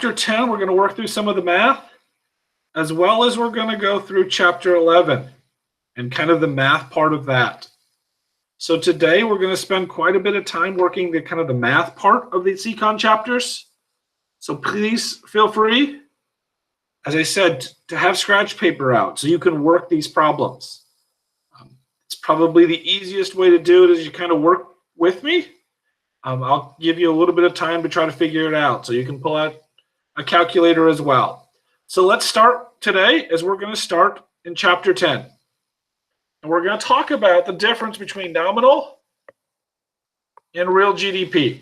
Chapter 10, we're going to work through some of the math, as well as we're going to go through chapter 11 and kind of the math part of that. So today we're going to spend quite a bit of time working the kind of the math part of these ECON chapters. So please feel free, as I said, to have scratch paper out so you can work these problems. It's probably the easiest way to do it is you kind of work with me. I'll give you a little bit of time to try to figure it out so you can pull out a calculator as well. So let's start today as we're going to start in chapter 10. And we're going to talk about the difference between nominal and real GDP.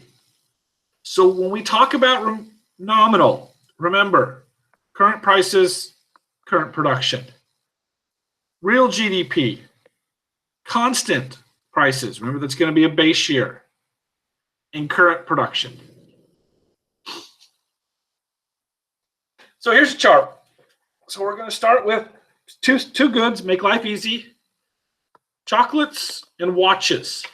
So when we talk about nominal, remember, current prices, current production. Real GDP, constant prices. Remember, that's going to be a base year. And current production. So here's a chart. So we're going to start with two goods, make life easy. Chocolates and watches.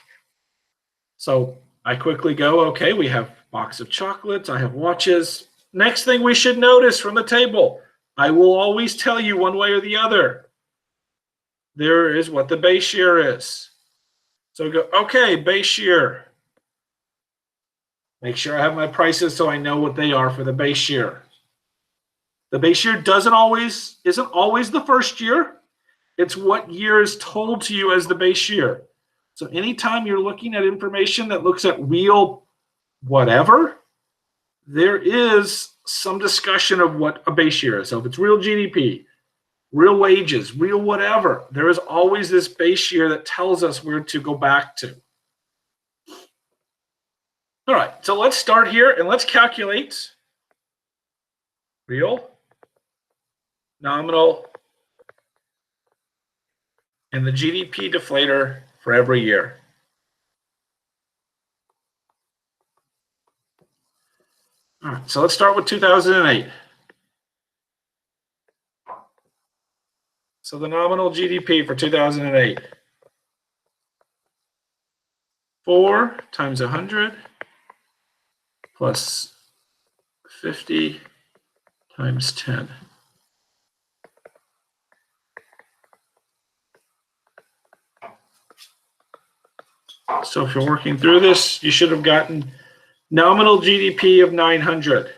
So I quickly go, okay, we have a box of chocolates, I have watches. Next thing we should notice from the table, I will always tell you one way or the other. There is what the base year is. So we go, okay, base year. Make sure I have my prices so I know what they are for the base year. The base year isn't always the first year. It's what year is told to you as the base year. So anytime you're looking at information that looks at real whatever, there is some discussion of what a base year is. So if it's real GDP, real wages, real whatever, there is always this base year that tells us where to go back to. All right, so let's start here and let's calculate real, nominal, and the GDP deflator for every year. All right, so let's start with 2008. So the nominal GDP for 2008. 4 times 100 plus 50 times 10. So if you're working through this, you should have gotten nominal GDP of 900.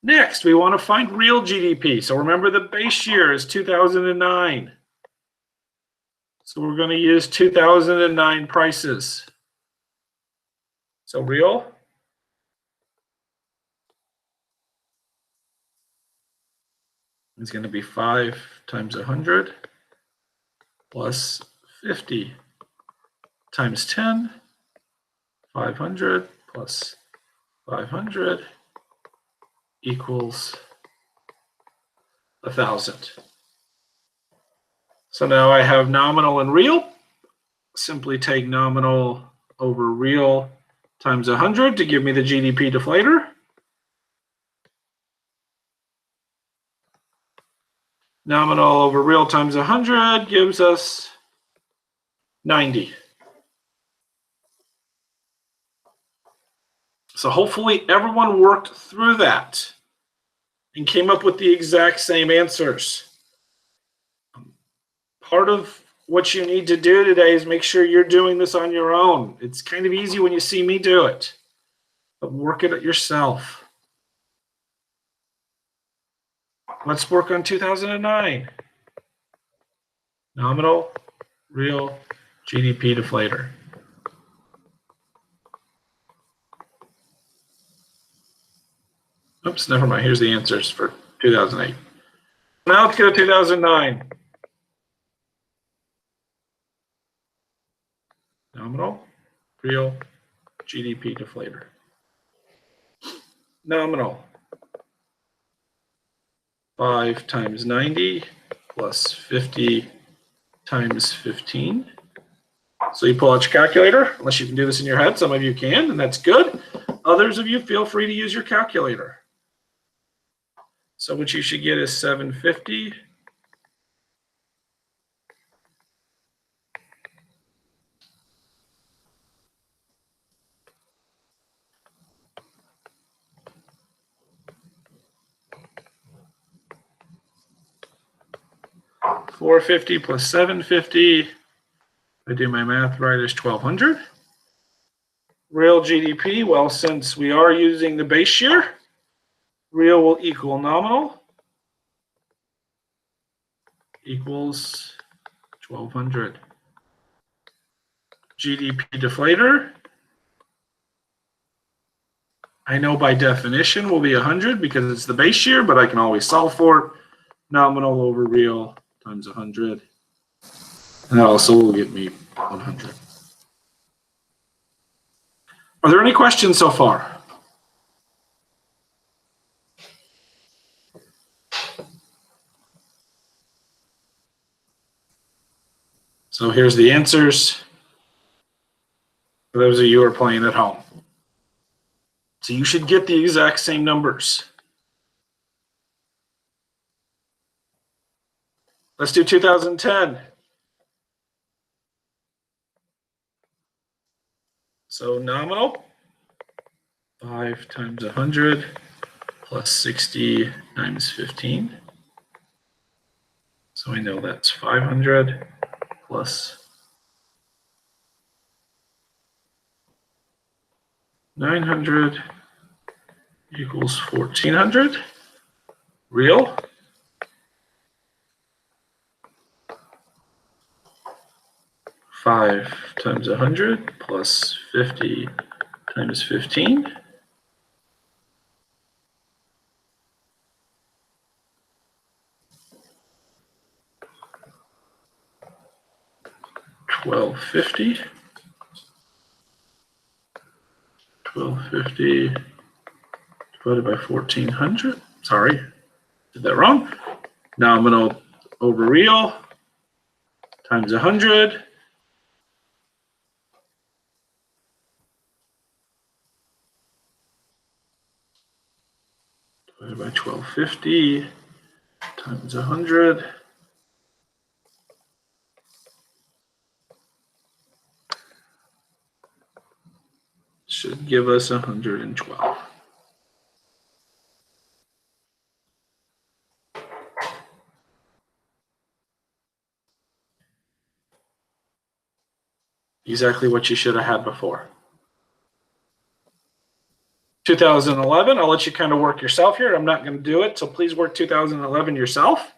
Next, we want to find real GDP. So remember the base year is 2009. So we're going to use 2009 prices. So real is going to be 5 times 100 plus 50 times 10, 500 plus 500 equals 1,000. So now I have nominal and real. Simply take nominal over real times 100 to give me the GDP deflator. Nominal over real times 100 gives us 90. So hopefully everyone worked through that and came up with the exact same answers. Part of what you need to do today is make sure you're doing this on your own. It's kind of easy when you see me do it, but work it yourself. Let's work on 2009. Nominal, real, GDP deflator. Oops, never mind. Here's the answers for 2008. Now let's go to 2009. Nominal, real, GDP deflator. Nominal, 5 times 90 plus 50 times 15. So you pull out your calculator, unless you can do this in your head. Some of you can, and that's good. Others of you feel free to use your calculator. So what you should get is 750 450 plus 750, if I do my math right, is 1,200. Real GDP, well, since we are using the base year, real will equal nominal equals 1,200. GDP deflator, I know by definition will be 100 because it's the base year, but I can always solve for it. Nominal over real times 100. And that also will give me 100. Are there any questions so far? So here's the answers for those of you who are playing at home. So you should get the exact same numbers. Let's do 2010. So nominal, 5 times 100 plus 60 times 15. So I know that's 500 plus 900 equals 1,400. Real. Five times 100 plus 50 times 15. $1,250. $1,250 divided by 1,400. Sorry, did that wrong. Nominal over real times 100. Divided by 1,250 times 100. Should give us 112. Exactly what you should have had before. 2011, I'll let you kind of work yourself here. I'm not going to do it, so please work 2011 yourself.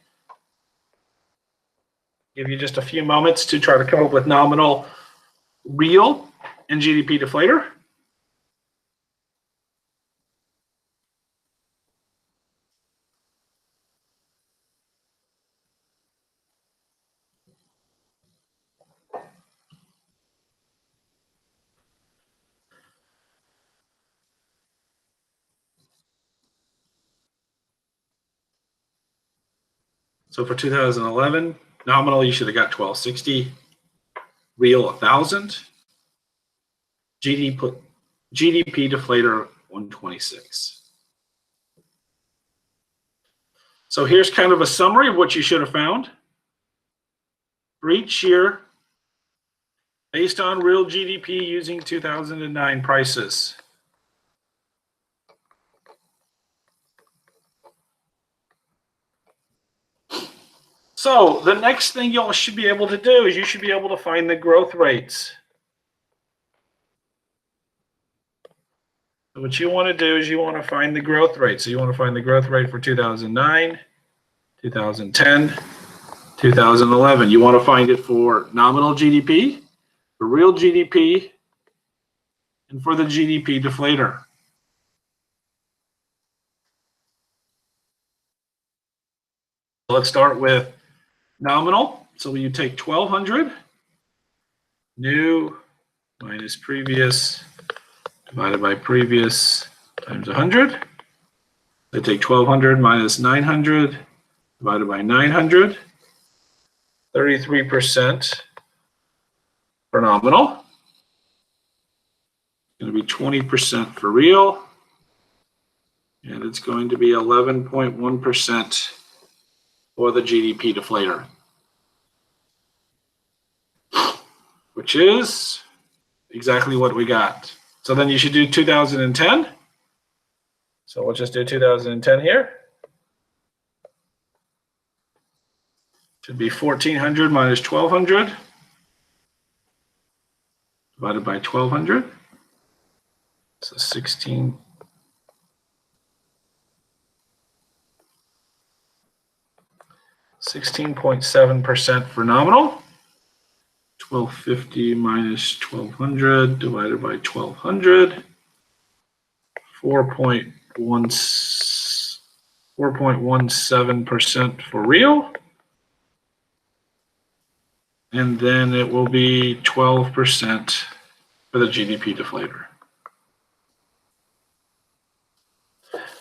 Give you just a few moments to try to come up with nominal, real, and GDP deflator. So for 2011, nominal, you should have got 1,260. Real, 1,000. GDP deflator, 126. So here's kind of a summary of what you should have found. For each year, based on real GDP using 2009 prices. So the next thing y'all should be able to do is you should be able to find the growth rates. So what you want to do is you want to find the growth rate. So you want to find the growth rate for 2009, 2010, 2011. You want to find it for nominal GDP, for real GDP, and for the GDP deflator. Let's start with nominal. So you take 1,200, new minus previous, divided by previous times 100. I take 1,200 minus 900 divided by 900. 33% for nominal. It's going to be 20% for real. And it's going to be 11.1% for the GDP deflator, which is exactly what we got. So then you should do 2010. So we'll just do 2010 here. Should be 1,400 minus 1,200 divided by 1,200. So 16.7% for nominal. 1,250 minus 1,200 divided by 1,200. 4.17% for real. And then it will be 12% for the GDP deflator.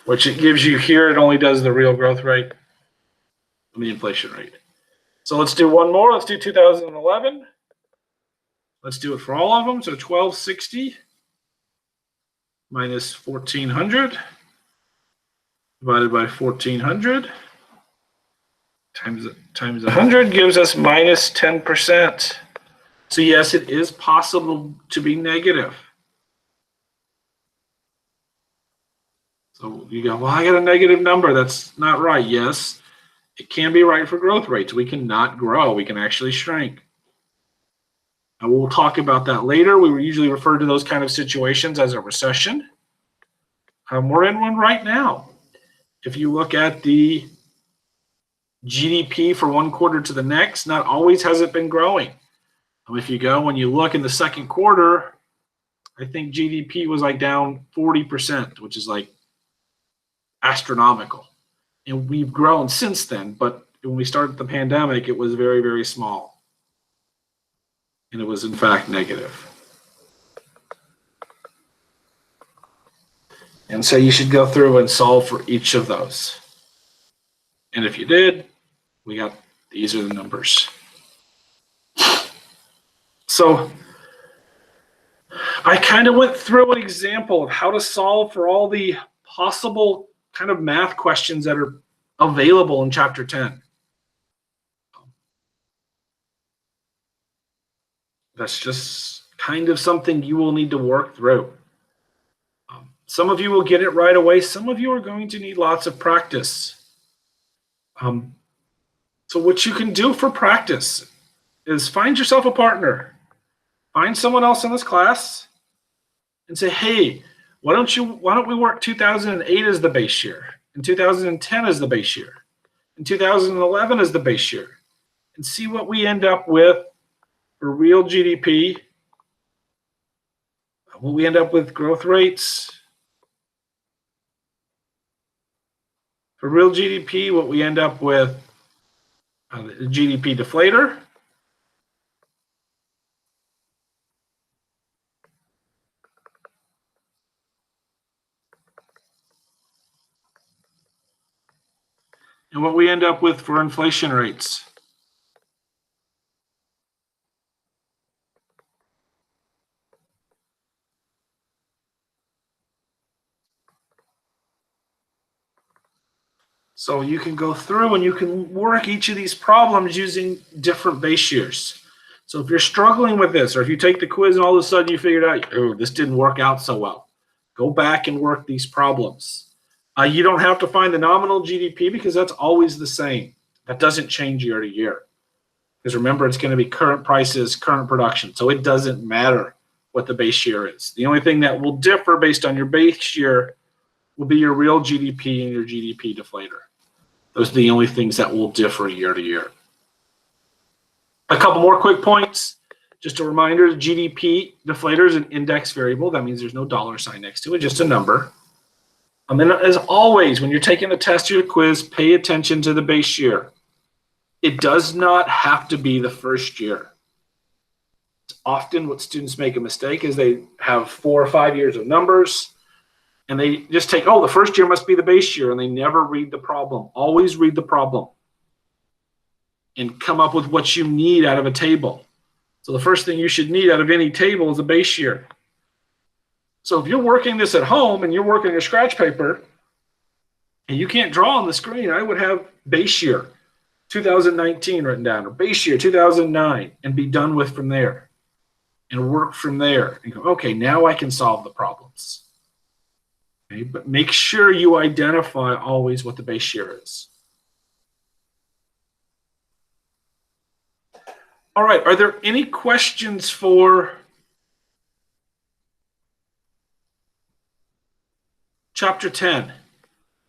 Which it gives you here, it only does the real growth rate and the inflation rate. So let's do one more. Let's do 2011. Let's do it for all of them. So 1,260 minus 1,400 divided by 1,400 times 100 gives us minus 10%. So yes, it is possible to be negative. So you go, well, I got a negative number. That's not right. Yes, it can be right for growth rates. We cannot grow. We can actually shrink. And we'll talk about that later. We usually refer to those kind of situations as a recession. We're in one right now. If you look at the GDP for one quarter to the next, not always has it been growing. If you go, when you look in the second quarter, I think GDP was like down 40%, which is like astronomical. And we've grown since then, but when we started the pandemic, it was very, very small. And it was in fact negative. And so you should go through and solve for each of those. And if you did, we got, these are the numbers. So I kind of went through an example of how to solve for all the possible kind of math questions that are available in chapter 10. That's just kind of something you will need to work through. Some of you will get it right away. Some of you are going to need lots of practice. So what you can do for practice is find yourself a partner. Find someone else in this class and say, hey, why don't we work 2008 as the base year, and 2010 as the base year, and 2011 as the base year, and see what we end up with for real GDP, what we end up with growth rates. For real GDP, what we end up with the GDP deflator. And what we end up with for inflation rates. So you can go through and you can work each of these problems using different base years. So if you're struggling with this, or if you take the quiz and all of a sudden you figured out, oh, this didn't work out so well, go back and work these problems. You don't have to find the nominal GDP because that's always the same. That doesn't change year to year. Because remember, it's going to be current prices, current production. So it doesn't matter what the base year is. The only thing that will differ based on your base year will be your real GDP and your GDP deflator. Those are the only things that will differ year to year. A couple more quick points. Just a reminder, the GDP deflator is an index variable. That means there's no dollar sign next to it, just a number. And then as always, when you're taking the test or your quiz, pay attention to the base year. It does not have to be the first year. Often what students make a mistake is they have 4 or 5 years of numbers, and they just take, oh, the first year must be the base year, and they never read the problem. Always read the problem and come up with what you need out of a table. So the first thing you should need out of any table is a base year. So if you're working this at home and you're working your scratch paper and you can't draw on the screen, I would have base year 2019 written down, or base year 2009, and be done with from there and work from there and go, okay, now I can solve the problems. Okay, but make sure you identify always what the base year is. All right, are there any questions for chapter 10?